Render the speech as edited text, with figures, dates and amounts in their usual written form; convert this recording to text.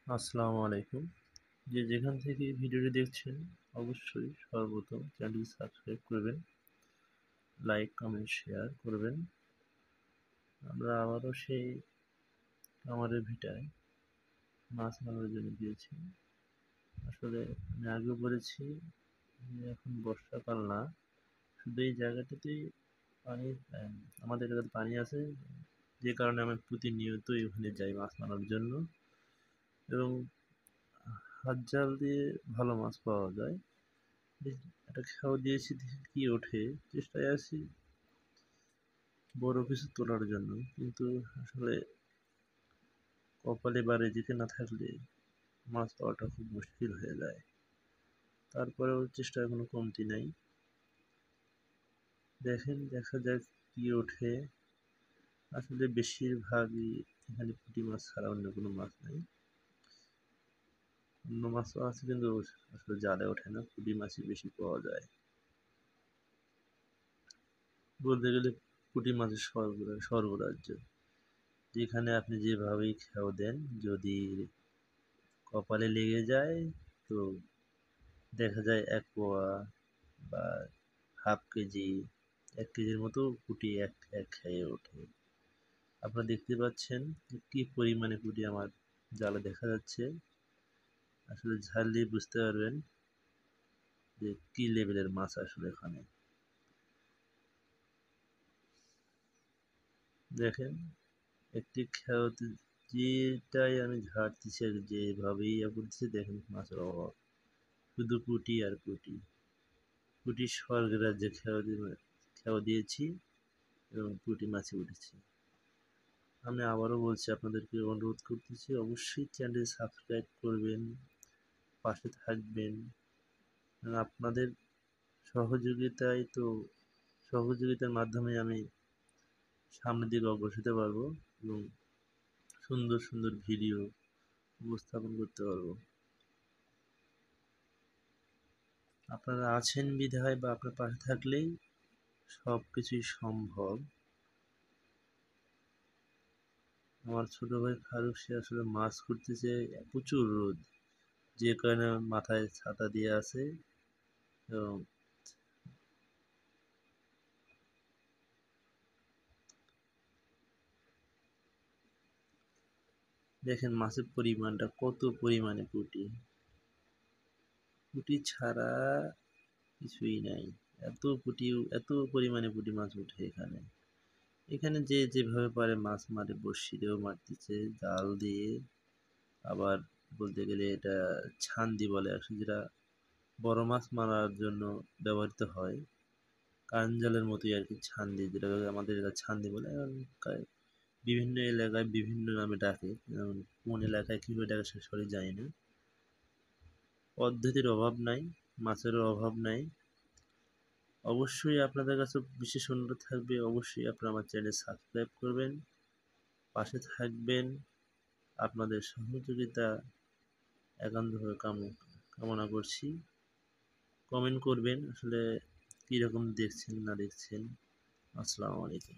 আসসালামু আলাইকুম। যে যেখান থেকে ভিডিওটি দেখছেন অবশ্যই সর্বপ্রথম চ্যানেলটি সাবস্ক্রাইব করবেন, লাইক, কমেন্ট, শেয়ার করবেন। আমরা আবারও সেই খামারের ভিটায় মাছ মারার জন্য গিয়েছি। আসলে আমি আগেও বলেছি যে এখন বর্ষাকাল না, শুধু এই জায়গাটাতেই পানি আমাদের এলাকাতে পানি আছে, যে কারণে আমি প্রতিনিয়তই ওখানে যাই মাছ মারার জন্য এবং হাত জাল দিয়ে ভালো মাছ পাওয়া যায়। একটা খেয়াও দিয়েছি, দেখি কি ওঠে, চেষ্টায় আছি বড় কিছু তোলার জন্য, কিন্তু আসলে কপালে বা রেজেকে না থাকলে মাছ পাওয়াটা খুব মুশকিল হয়ে যায়। তারপরেও চেষ্টার কোনো কমতি নাই। দেখা যাক কি ওঠে। আসলে বেশিরভাগই এখানে পুঁটি মাছ ছাড়া অন্য কোনো মাছ নাই। অন্য মাছও আছে কিন্তু আসলে জালে ওঠে না, পুঁটি মাছই বেশি পাওয়া যায়। বলতে গেলে পুঁটি মাছের স্বর্গরাজ্য, যেখানে আপনি যেভাবেই খেয়াও দেন, যদি কপালে লেগে যায় তো দেখা যায় ১ পোয়া বা হাফ কেজি, ১ কেজির মতো পুঁটি এক খেয়ে ওঠে। আপনারা দেখতে পাচ্ছেন যে কি পরিমাণে পুঁটি আমার জালে দেখা যাচ্ছে। আসলে ঝাল দিয়ে বুঝতে পারবেন যে কি লেভেলের মাছ আসলে এখানে। দেখেন, একটি খেয়াতে যেটাই আমি ঝাড়তেছি আর যেভাবেই করতেছি, দেখেন মাছের অভাব, শুধু পুঁটি আর পুঁটি। পুঁটির স্বর্গরাজ্যে খেয়া দিয়েছি এবং পুঁটি মাছে উঠেছি। আমি আবারও বলছি, আপনাদেরকে অনুরোধ করতেছি অবশ্যই চ্যানেলটি সাবস্ক্রাইব করবেন, পাশে থাকবেন। আপনাদের সহযোগিতার মাধ্যমে আমি সামনের দিকে অগ্রসর হতে পারবো এবং সুন্দর সুন্দর ভিডিও উপস্থাপন করতে পারবো। আপনারা আছেন বিধায় বা আপনার পাশে থাকলেই সব কিছুই সম্ভব। আমার ছোট ভাই ফারুক, সে আসলে মাছ ধরতেছে, প্রচুর রোদ, যে কারণে মাথায় ছাতা দিয়ে আছে এবং দেখেন মাছের পরিমাণটা, কত পরিমাণে পুঁটি। পুঁটি ছাড়া কিছুই নাই। এত পরিমাণে পুঁটি মাছ ওঠে এখানে। এখানে যে যেভাবে পারে মাছ মারে, বড়শি দিয়েও মারতেছে, জাল দিয়ে, আবার বলতে গেলে এটা ছান্দি বলে আসলে, যেটা বড় মাছ মারার জন্য ব্যবহৃত হয়। কারেন্ট জালের মতোই আর কি, ছান্দি, যেটা আমাদের এলাকায় ছান্দি বলে। বিভিন্ন এলাকায় বিভিন্ন নামে ডাকে, যেমন কোন এলাকায় কীভাবে ডাকে সে সঠিক জানি না। পদ্ধতির অভাব নাই, মাছেরও অভাব নাই। অবশ্যই আপনাদের কাছে বিশেষ অনুরোধ থাকবে, অবশ্যই আপনারা আমার চ্যানেল সাবস্ক্রাইব করবেন, পাশে থাকবেন। আপনাদের সহযোগিতা একান্তভাবে কামনা করছি। কমেন্ট করবেন আসলে কীরকম দেখছেন না দেখছেন। আসসালামু আলাইকুম।